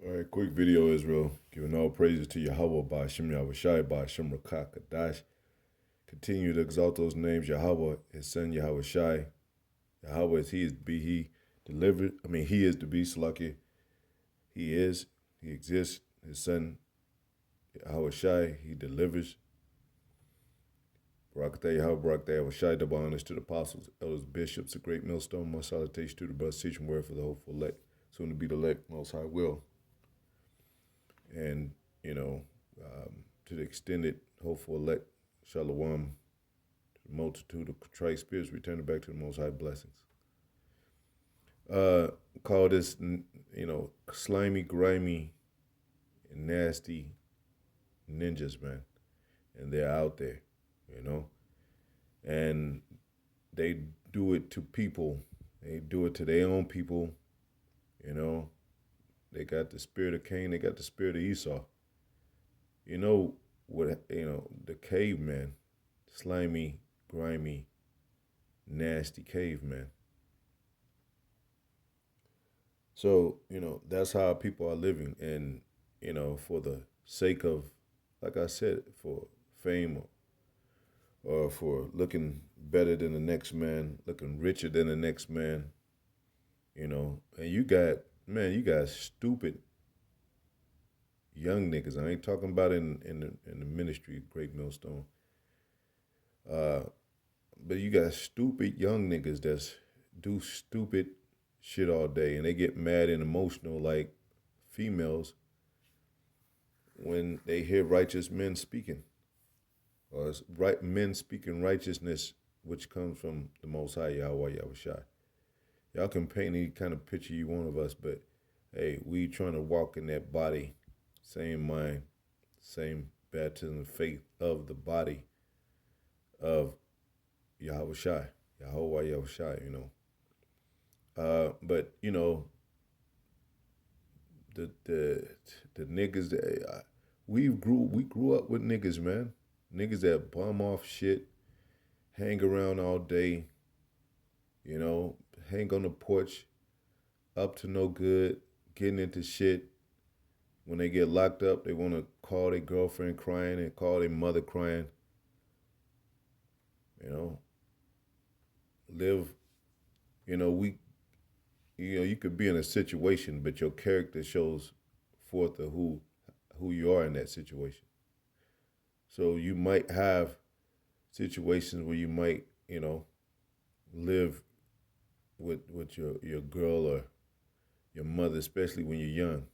All right, quick video, Israel. Giving all praises to Yahweh by Hashem Yahushai by Hashem Rakak Kadash. Continue to exalt those names, Yahweh, his son Yahushai. Yahweh is he is to be, he delivered. He is to be, Salaki. He is, he exists. His son Yahushai, he delivers. Barakatah Yahweh, Barakatah Yahushai, double honors to the apostles, elders, bishops, a great millstone. More salutation to the brothers, teaching word for the hopeful elect. Soon to be the elect, most high will. And, to the extended hopeful elect, Shalom, to the multitude of contrite spirits, returning back to the most high blessings. Call this, slimy, grimy, and nasty ninjas, man. And they're out there, And they do it to people. They do it to their own people, They got the spirit of Cain, they got the spirit of Esau. The caveman, slimy, grimy, nasty caveman. So, that's how people are living. And, for the sake of, like I said, for fame or for looking better than the next man, looking richer than the next man, and you got stupid young niggas. I ain't talking about in the ministry, Great Millstone. But you got stupid young niggas that's do stupid shit all day, and they get mad and emotional like females when they hear righteous men speaking, or men speaking righteousness, which comes from the Most High Yahweh Yahushai. Y'all can paint any kind of picture you want of us, but hey, we trying to walk in that body, same mind, same baptism of faith of the body of Yahushai, Yahweh Yahushai, But the niggas that we grew up with niggas, man. Niggas that bum off shit, hang around all day, hang on the porch, up to no good, getting into shit. When they get locked up, they want to call their girlfriend crying and call their mother crying. Live, you could be in a situation, but your character shows forth of who you are in that situation. So you might have situations where you might, live with your girl or your mother, especially when you're young.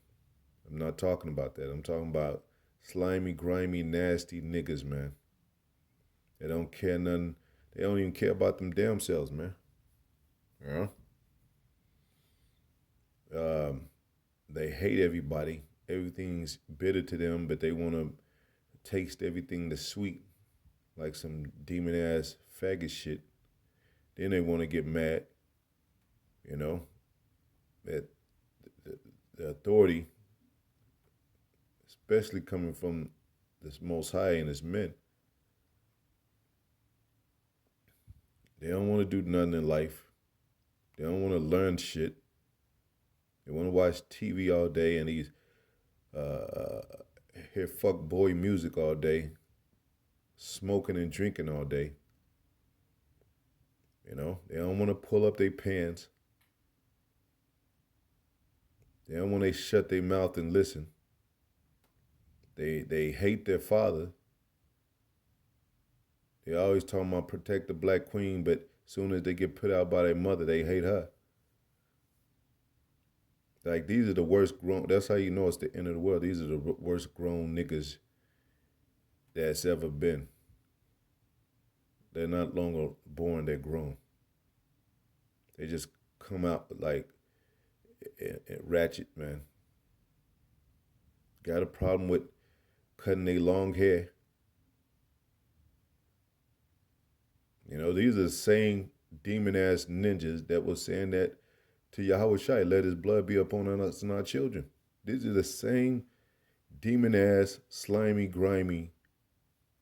I'm not talking about that. I'm talking about slimy, grimy, nasty niggas, man. They don't care nothing. They don't even care about them damn selves, man. They hate everybody. Everything's bitter to them, but they want to taste everything that's sweet, like some demon ass faggot shit. Then they want to get mad, that the authority, especially coming from this Most High and his men, they don't want to do nothing in life. They don't want to learn shit. They want to watch TV all day and hear fuck boy music all day, smoking and drinking all day. They don't want to pull up their pants. They don't want to shut their mouth and listen. They hate their father. They always talking about protect the black queen, but as soon as they get put out by their mother, they hate her. Like, these are the worst grown, that's how you know it's the end of the world. These are the worst grown niggas that's ever been. They're not longer born, they're grown. They just come out like ratchet, man. Got a problem with cutting their long hair. These are the same demon ass ninjas that was saying that to Yahweh Shai, let his blood be upon us and our children. These are the same demon ass, slimy, grimy,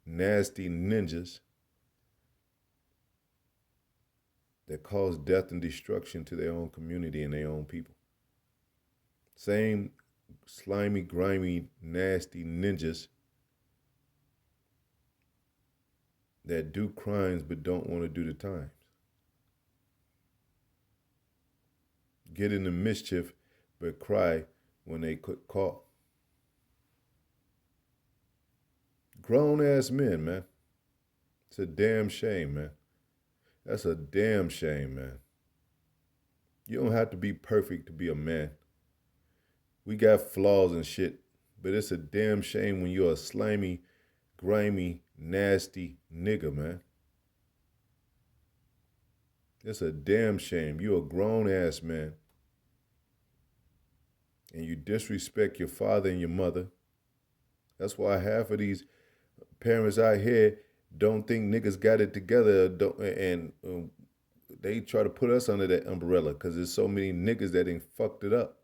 nasty ninjas that cause death and destruction to their own community and their own people. Same slimy, grimy, nasty ninjas that do crimes but don't want to do the times. Get into mischief but cry when they caught. Grown ass men, man. It's a damn shame, man. That's a damn shame, man. You don't have to be perfect to be a man. We got flaws and shit, but it's a damn shame when you're a slimy, grimy, nasty nigga, man. It's a damn shame. You're a grown ass man. And you disrespect your father and your mother. That's why half of these parents out here don't think niggas got it together, and they try to put us under that umbrella because there's so many niggas that ain't fucked it up.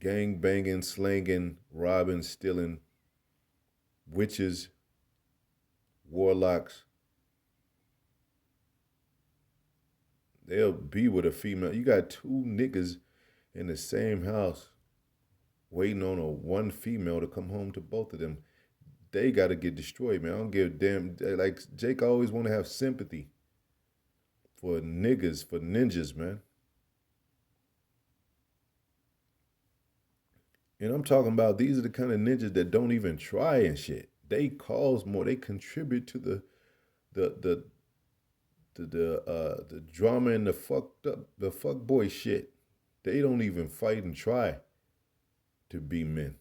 Gang banging, slanging, robbing, stealing, witches, warlocks. They'll be with a female. You got two niggas in the same house waiting on a one female to come home to both of them. They got to get destroyed, man. I don't give a damn. Like, Jake always want to have sympathy for niggas, for ninjas, man. And I'm talking about these are the kind of ninjas that don't even try and shit. They cause more. They contribute to the the drama and the fuck boy shit. They don't even fight and try to be men.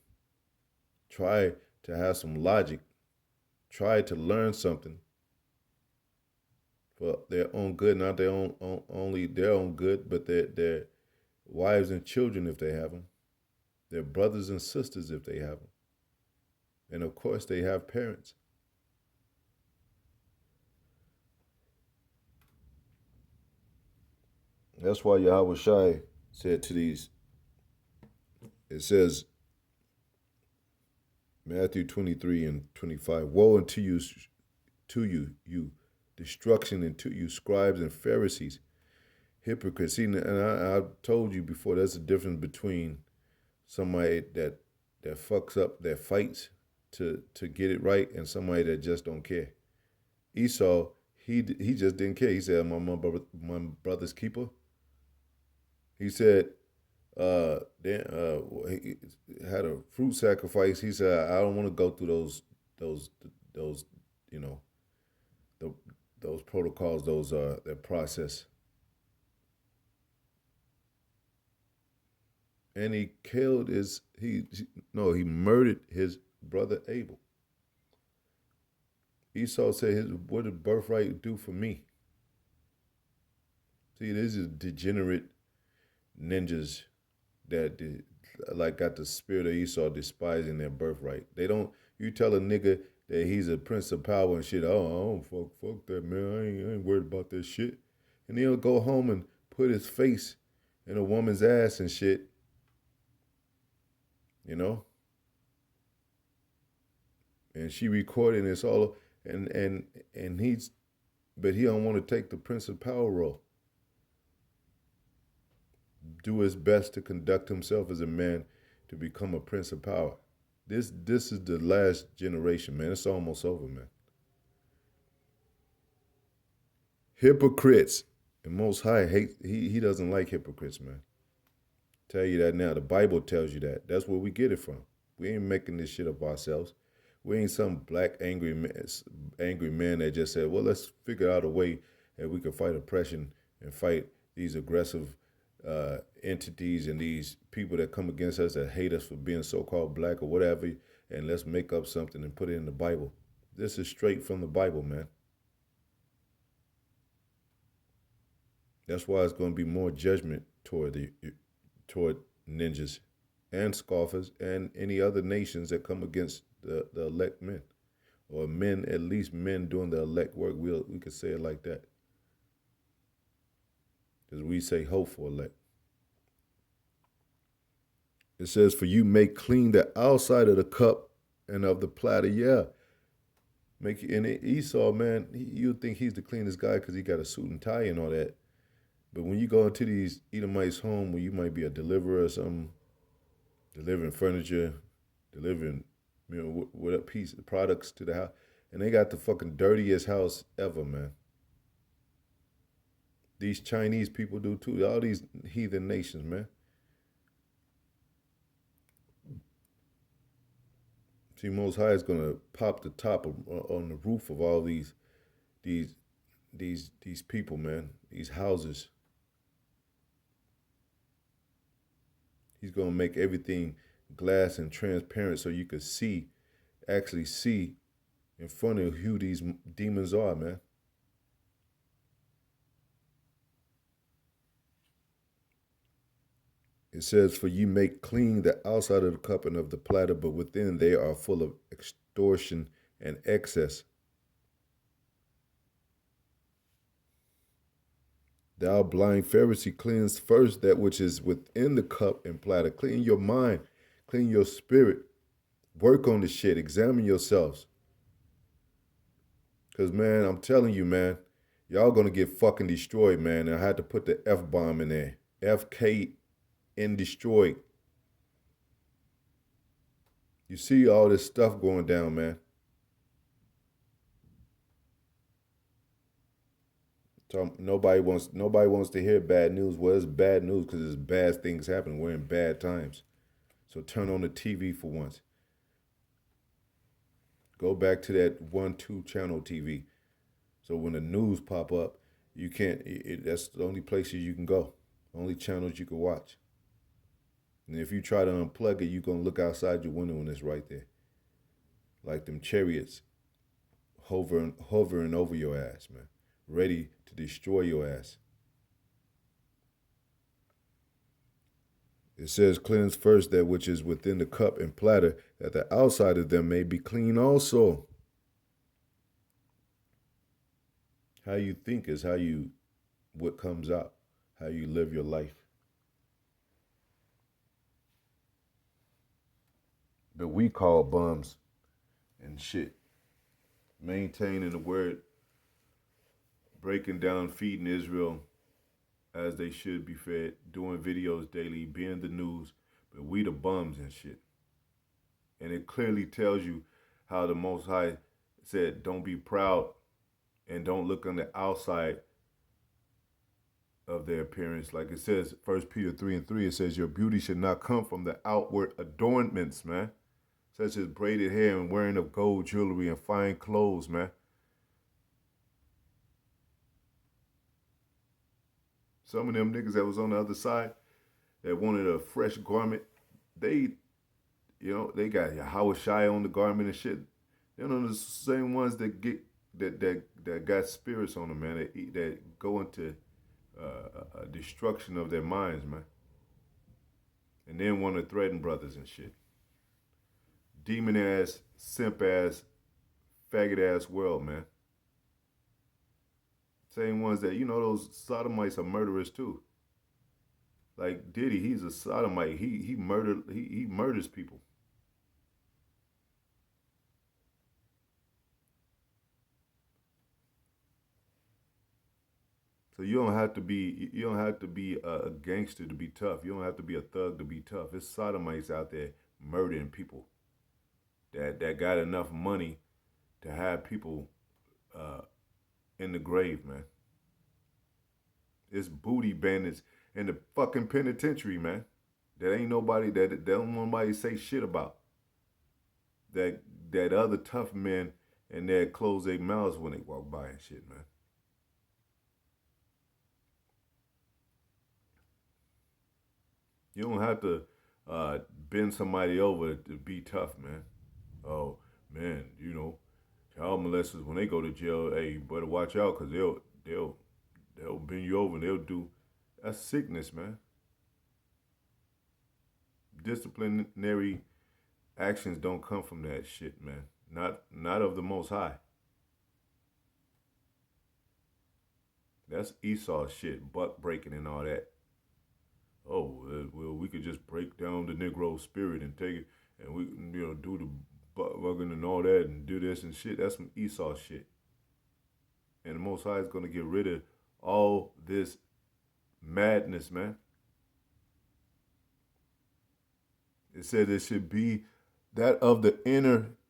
Try to have some logic. Try to learn something for their own good, not their own only their own good, but their wives and children if they have them, their brothers and sisters if they have them, and of course they have parents. That's why Yahweh Shai said to these, it says, Matthew 23 and 25, woe unto you, you destruction, and to you, scribes and Pharisees, hypocrites. See, and I told you before, there's a difference between somebody that fucks up, that fights to get it right, and somebody that just don't care. Esau, he just didn't care. He said, my brother's keeper. He said, he had a fruit sacrifice. He said, I don't want to go through those, you know, those protocols, that process. And he killed he murdered his brother Abel. Esau said, what did birthright do for me? See, this is degenerate ninjas that like got the spirit of Esau, despising their birthright. They don't. You tell a nigga that he's a prince of power and shit. Oh, I don't fuck that, man. I ain't worried about that shit. And he'll go home and put his face in a woman's ass and shit. You know. And she recording this all, and but he don't want to take the prince of power role. Do his best to conduct himself as a man to become a prince of power. This is the last generation, man. It's almost over, man. Hypocrites. And Most High he doesn't like hypocrites, man. Tell you that now. The Bible tells you that. That's where we get it from. We ain't making this shit up ourselves. We ain't some black angry man that just said, well, let's figure out a way that we can fight oppression and fight these aggressive entities and these people that come against us, that hate us for being so-called black or whatever, and let's make up something and put it in the Bible. This is straight from the Bible, man. That's why it's going to be more judgment toward ninjas and scoffers and any other nations that come against the elect men, or men, at least men doing the elect work. We could say it like that, because we say hopeful elect. It says, for you make clean the outside of the cup and of the platter. Yeah. And Esau, man, you think he's the cleanest guy because he got a suit and tie and all that. But when you go into these Edomites' home, where you might be a deliverer or something, delivering furniture, delivering, what a piece of products to the house, and they got the fucking dirtiest house ever, man. These Chinese people do too. All these heathen nations, man. See, Most High is gonna pop the top on the roof of all these these people, man. These houses. He's gonna make everything glass and transparent so you could actually see in front of who these demons are, man. It says, "For you make clean the outside of the cup and of the platter, but within they are full of extortion and excess. Thou blind Pharisee, cleanse first that which is within the cup and platter. Clean your mind, clean your spirit. Work on the shit. Examine yourselves. Because, man, I'm telling you, man, y'all gonna get fucking destroyed, man. And I had to put the F bomb in there. FK in destroyed. You see all this stuff going down, man. So nobody wants to hear bad news. Well, it's bad news because it's bad things happening. We're in bad times. So turn on the TV for once. Go back to that 1-2 channel TV. So when the news pop up, you can't. That's the only places you can go. Only channels you can watch. And if you try to unplug it, you're gonna look outside your window and it's right there, like them chariots hovering over your ass, man, ready to destroy your ass. It says, "Cleanse first that which is within the cup and platter, that the outside of them may be clean also." How you think is what comes out, how you live your life. But we call bums and shit. Maintaining the word, breaking down, feeding Israel as they should be fed, doing videos daily, being the news, but we the bums and shit. And it clearly tells you how the Most High said, don't be proud and don't look on the outside of their appearance. Like it says, 1 Peter 3:3, it says, your beauty should not come from the outward adornments, man, such as braided hair and wearing of gold jewelry and fine clothes, man. Some of them niggas that was on the other side that wanted a fresh garment, they got Yahweh Shai on the garment and shit. They're the same ones that get that got spirits on them, man. That go into a destruction of their minds, man. And then want to threaten brothers and shit. Demon ass, simp ass, faggot ass world, man. Same ones that, those sodomites are murderers too. Like Diddy, he's a sodomite. He murders people. So you don't have to be a gangster to be tough. You don't have to be a thug to be tough. It's sodomites out there murdering people that got enough money to have people in the grave, man. It's booty bandits in the fucking penitentiary, man. That ain't nobody that don't nobody say shit about. That other tough men and they close their mouths when they walk by and shit, man. You don't have to bend somebody over to be tough, man. Oh man, child molesters when they go to jail, hey, you better watch out because they'll bend you over and they'll do. That's sickness, man. Disciplinary actions don't come from that shit, man. Not of the Most High. That's Esau shit, buck breaking and all that. Oh, well, we could just break down the Negro spirit and take it, and we, do the butt bugging and all that, and do this and shit. That's some Esau shit. And the Most High is gonna get rid of all this madness, man. It said it should be that of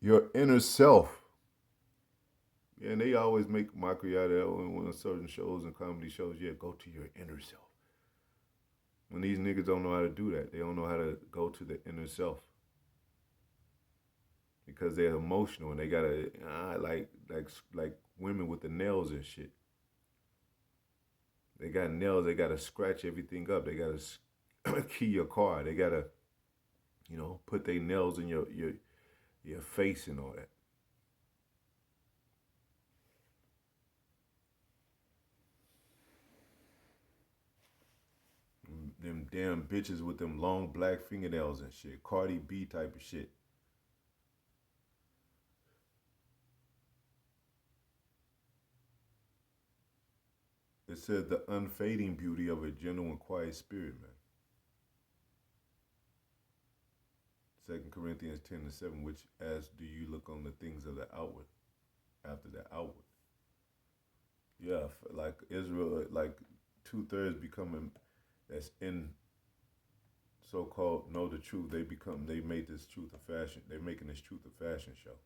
your inner self. Yeah, and they always make mockery out of that when certain shows and comedy shows. Yeah, go to your inner self. When these niggas don't know how to do that, they don't know how to go to the inner self because they're emotional and they gotta like women with the nails and shit. They got nails. They gotta scratch everything up. They gotta key your car. They gotta put their nails in your face and all that. Them damn bitches with them long black fingernails and shit. Cardi B type of shit. It says the unfading beauty of a gentle and quiet spirit, man. 2 Corinthians 10:7, which as do you look on the things of the outward, after the outward. Yeah, like Israel, like 2/3 becoming that's in so-called know the truth. They made this truth a fashion. They're making this truth a fashion show.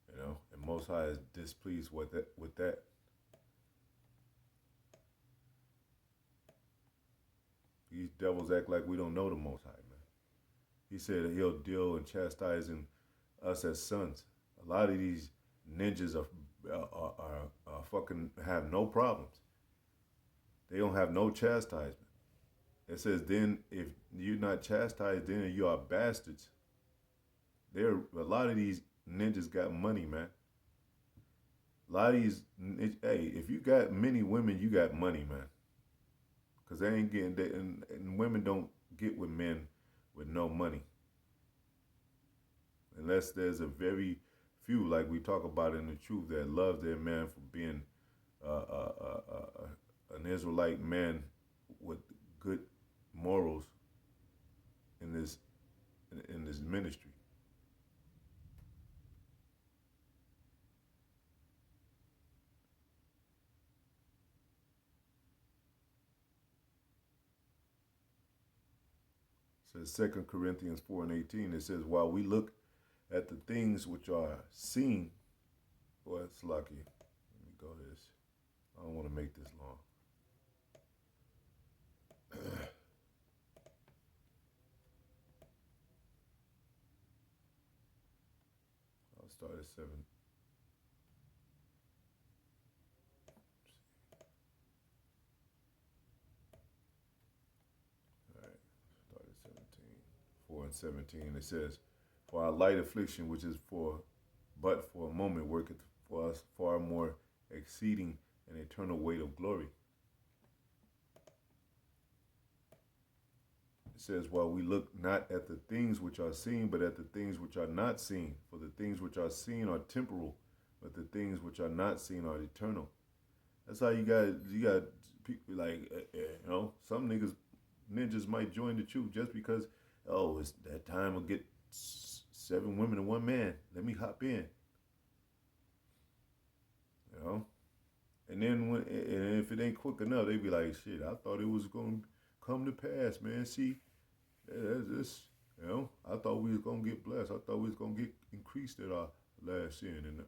And Most High is displeased with that. These devils act like we don't know the Most High, man. He said that he'll deal in chastising us as sons. A lot of these ninjas are fucking have no problems. They don't have no chastisement. It says then if you're not chastised, then you are bastards. A lot of these ninjas got money, man. A lot of these, hey, if you got many women, you got money, man. Cause they ain't getting that, and women don't get with men with no money, unless there's a very few, like we talk about in the truth, that love their man for being an Israelite man with good morals in this ministry. It says 2 Corinthians 4:18. It says, while we look at the things which are seen, boy, it's lucky. Let me go to this. I don't want to make this long. I'll start at 7. All right, start at 17. 4 and 17. It says, for our light affliction, which is but for a moment, worketh for us far more exceeding an eternal weight of glory. It says, while we look not at the things which are seen, but at the things which are not seen. For the things which are seen are temporal, but the things which are not seen are eternal. That's how you got people like, some ninjas might join the truth just because, oh, it's that time will get 7 women and 1 man. Let me hop in. And then and if it ain't quick enough, they be like, shit, I thought it was gonna come to pass, man. See, that's this, I thought we was gonna get blessed. I thought we was gonna get increased at our last sin, and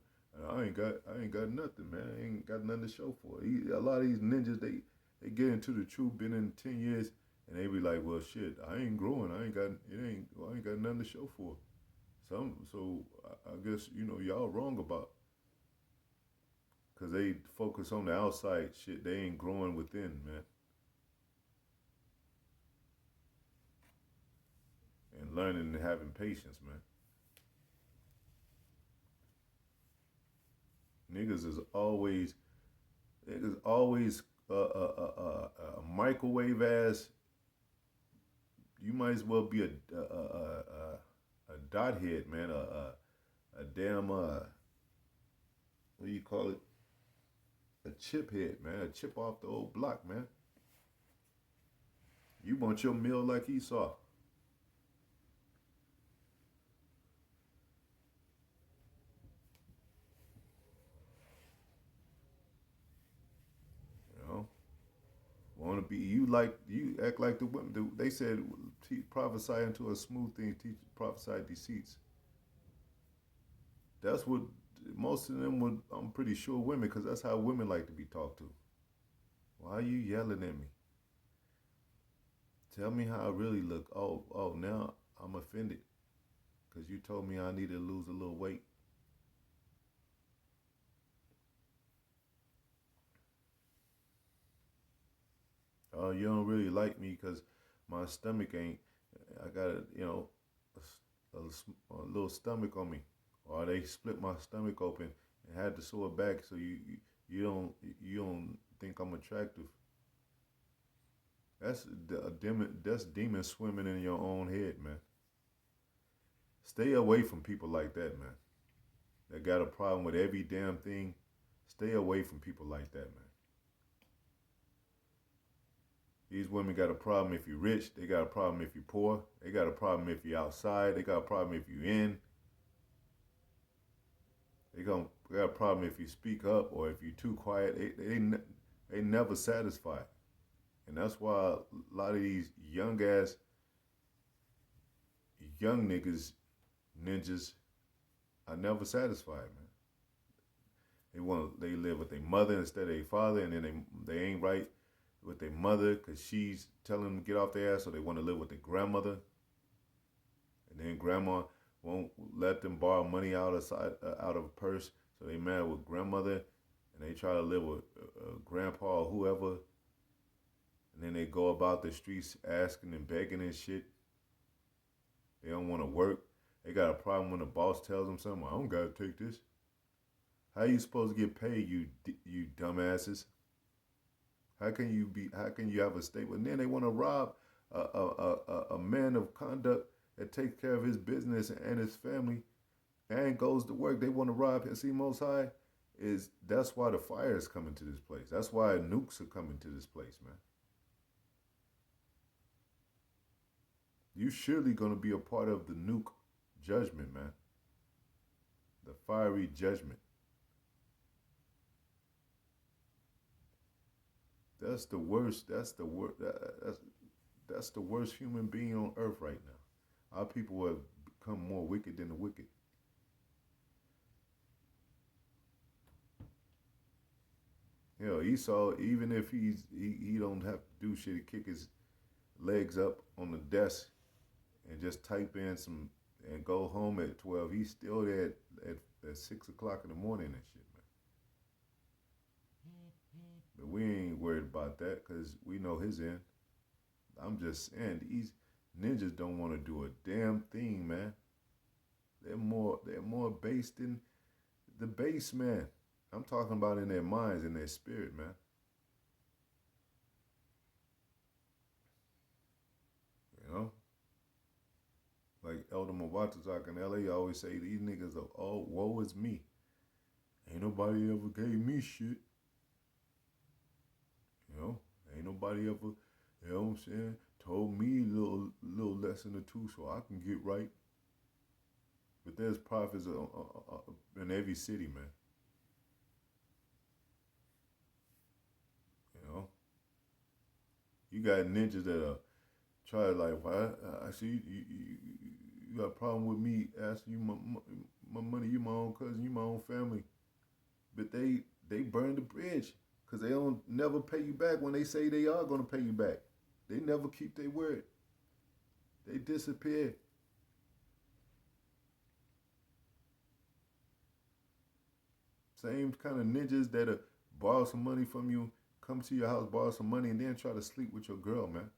I ain't got nothing, man. I ain't got nothing to show for it. A lot of these ninjas, they get into the truth, been in 10 years, and they be like, well, shit, I ain't growing. I ain't got nothing to show for. So I guess y'all wrong about, because they focus on the outside shit. They ain't growing within, man. And learning and having patience, man. Niggas is always a microwave ass. You might as well be a dot head, man. A damn what do you call it? A chip head, man. A chip off the old block, man. You want your meal like Esau. You know? you act like the women. They said prophesy into a smooth thing, teach prophesy deceits. That's what most of them would. I'm pretty sure women, because that's how women like to be talked to. Why are you yelling at me? Tell me how I really look. Oh, now I'm offended because you told me I need to lose a little weight. Oh, you don't really like me because my stomach ain't. I got a little stomach on me, or they split my stomach open and had to sew it back. So you don't you don't think I'm attractive. That's demon swimming in your own head, man. Stay away from people like that, man. That got a problem with every damn thing. Stay away from people like that, man. These women got a problem if you're rich. They got a problem if you're poor. They got a problem if you're outside. They got a problem if you're in. They got a problem if you speak up or if you're too quiet. They never satisfied. And that's why a lot of these young niggas, ninjas, are never satisfied, man. They live with their mother instead of their father, and then they ain't right with their mother because she's telling them to get off their ass, so they want to live with their grandmother, and then grandma won't let them borrow money out of a purse, so they mad with grandmother, and they try to live with grandpa or whoever, and then they go about the streets asking and begging and shit. They don't want to work. They got a problem when the boss tells them something. I don't gotta take this. How you supposed to get paid, you dumbasses? How can you have a statement? And then they want to rob a man of conduct that takes care of his business and his family and goes to work. They want to rob him. See, Most High that's why the fire is coming to this place. That's why nukes are coming to this place, man. You surely gonna be a part of the nuke judgment, man. The fiery judgment. That's the worst. That's the worst human being on earth right now. Our people have become more wicked than the wicked. You know, Esau, even if he don't have to do shit, he kick his legs up on the desk and just type in some and go home at 12. He's still there at 6 o'clock in the morning and shit, man. But we ain't worried about that because we know his end. I'm just saying these ninjas don't want to do a damn thing, man. They're more based in the base, man. I'm talking about in their minds, in their spirit, man. You know? Like Elder Mawatazak in LA always say, these niggas are, oh, woe is me. Ain't nobody ever gave me shit. You know? Ain't nobody ever, you know what I'm saying, told me a little lesson or two so I can get right. But there's prophets in every city, man. You know? You got ninjas that are try like, well, I see you got a problem with me asking you my money. You my own cousin. You my own family. But they burn the bridge because they don't never pay you back when they say they are gonna pay you back. They never keep their word. They disappear. Same kind of ninjas that'll borrow some money from you, come to your house, borrow some money, and then try to sleep with your girl, man.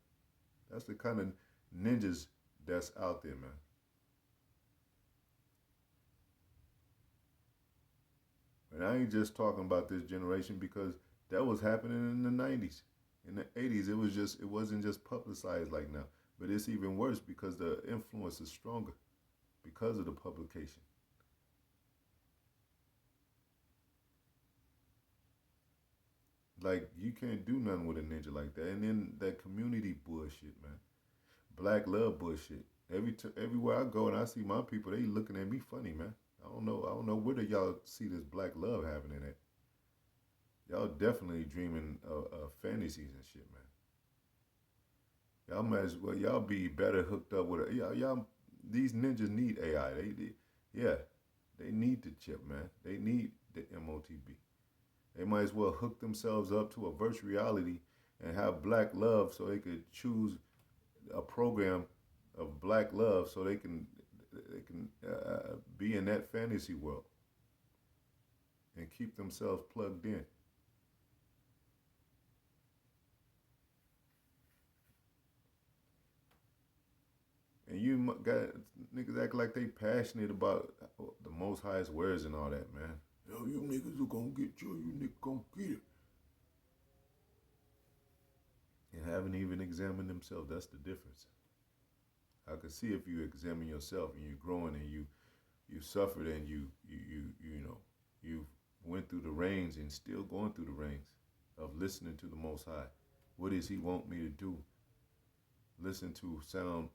That's the kind of ninjas that's out there, man. And I ain't just talking about this generation because that was happening in the 90s. In the 80s, it wasn't just publicized like now. But it's even worse because the influence is stronger because of the publication. Like you can't do nothing with a ninja like that. And then that community bullshit, man. Black love bullshit. Everywhere I go and I see my people, they looking at me funny, man. I don't know where do y'all see this black love happening at. Y'all definitely dreaming of fantasies and shit, man. Y'all might as well y'all be better hooked up with y'all. These ninjas need AI. Yeah, they need the chip, man. They need the MOTB. They might as well hook themselves up to a virtual reality and have black love, so they could choose a program of black love, so they can be in that fantasy world and keep themselves plugged in. And you got niggas act like they passionate about the Most High's words and all that, man. Yo, you niggas are gonna get you niggas gonna get it. And haven't even examined themselves. That's the difference. I can see if you examine yourself and you're growing and you suffered and you know you went through the rains and still going through the rains of listening to the Most High. What does He want me to do? Listen to sound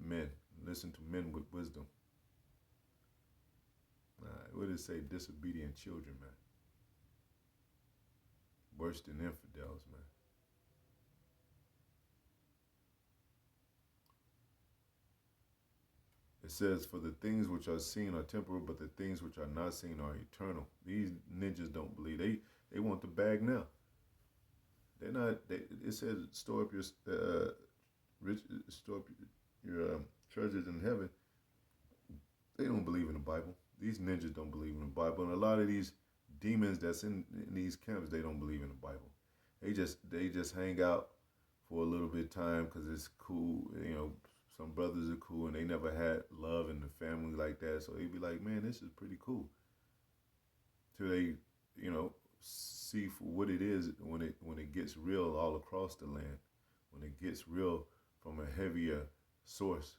men. Listen to men with wisdom. What did it say? Disobedient children, man. Worse than infidels, man. It says, for the things which are seen are temporal, but the things which are not seen are eternal. These ninjas don't believe. They want the bag now. They're not. It says, store up your rich, store up your treasures in heaven. They don't believe in the Bible. These ninjas don't believe in the Bible, and a lot of these demons that's in these camps, they don't believe in the Bible. They just hang out for a little bit of time because it's cool. You know, some brothers are cool, and they never had love in the family like that. So they'd be like, man, this is pretty cool. Till they, see for what it is when it gets real all across the land, when it gets real from a heavier source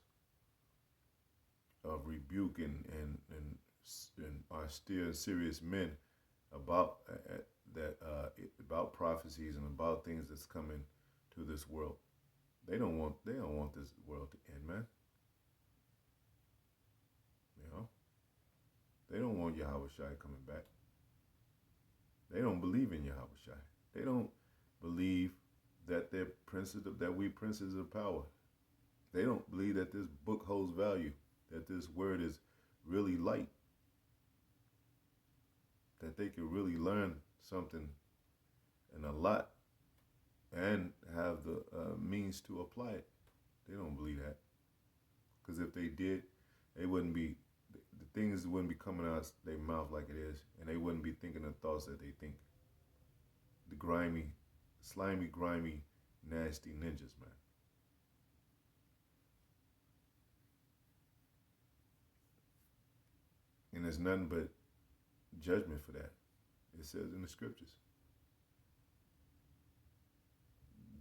of rebuke and are still serious men about about prophecies and about things that's coming to this world. They don't want this world to end, man. You know, they don't want Yahweh Shai coming back. They don't believe in Yahweh Shai. They don't believe that we princes of power. They don't believe that this book holds value, that this word is really light, that they can really learn something and a lot and have the means to apply it. They don't believe that. Because if they did, they wouldn't be, the things wouldn't be coming out their mouth like it is, and they wouldn't be thinking the thoughts that they think. The grimy, slimy, grimy, nasty ninjas, man. And there's nothing but judgment for that. It says in the scriptures.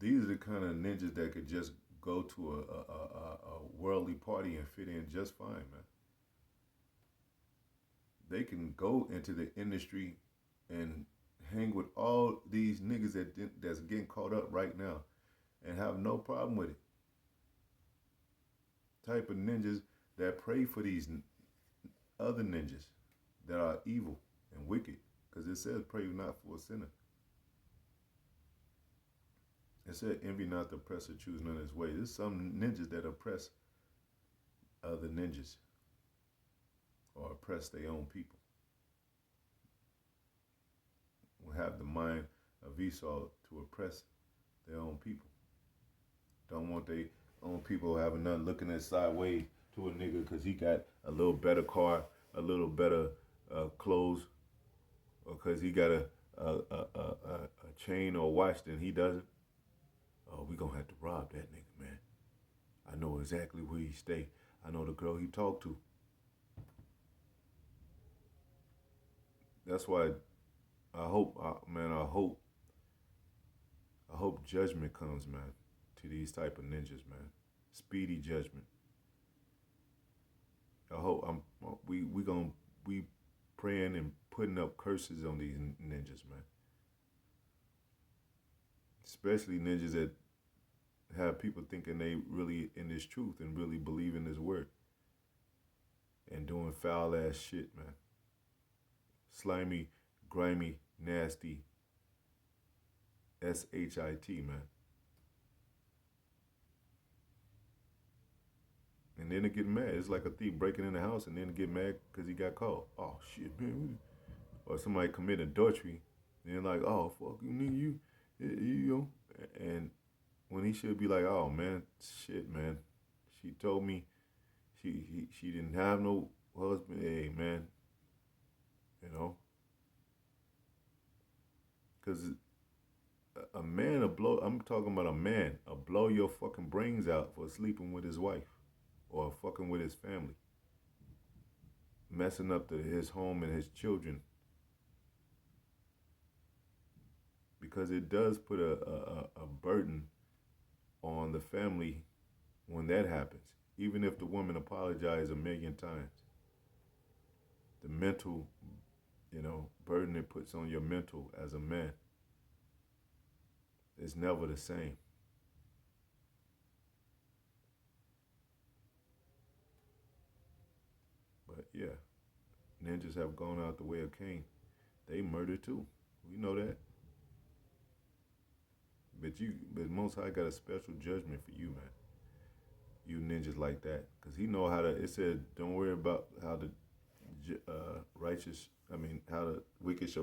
These are the kind of ninjas that could just go to a worldly party and fit in just fine, man. They can go into the industry and hang with all these niggas that's getting caught up right now and have no problem with it. Type of ninjas that pray for these other ninjas that are evil and wicked, because it says pray not for a sinner. It said envy not the oppressor, choose none of his way. There's some ninjas that oppress other ninjas or oppress their own people. Will have the mind of Esau to oppress their own people. Don't want their own people having nothing looking at sideways to a nigga because he got a little better car, a little better clothes, or because he got a chain or watch than he doesn't. Oh, we gonna have to rob that nigga, man. I know exactly where he stay. I know the girl he talked to. That's why I hope, man. I hope judgment comes, man, to these type of ninjas, man. Speedy judgment. I hope we gonna be praying and putting up curses on these ninjas, man. Especially ninjas that have people thinking they really in this truth and really believe in this word and doing foul ass shit, man. Slimy, grimy, nasty, SHIT, man. and then they get mad. It's like a thief breaking in the house and then get mad because he got caught. Oh shit, man! Or somebody commit adultery, and they're like, oh fuck you, nigga, you know, and when he should be like, oh man, shit, man, she told me she didn't have no husband. Hey man, you know, because a man will blow. I'm talking about a man. A blow your fucking brains out for sleeping with his wife, or fucking with his family, messing up his home and his children. Because it does put a burden on the family when that happens. Even if the woman apologizes a million times, the mental, burden it puts on your mental as a man is never the same. But yeah, ninjas have gone out the way of Cain. They murder too. We know that. But Most High got a special judgment for you, man. You ninjas like that, cause he know how to. It said, don't worry about how the righteous. I mean, how the wicked shall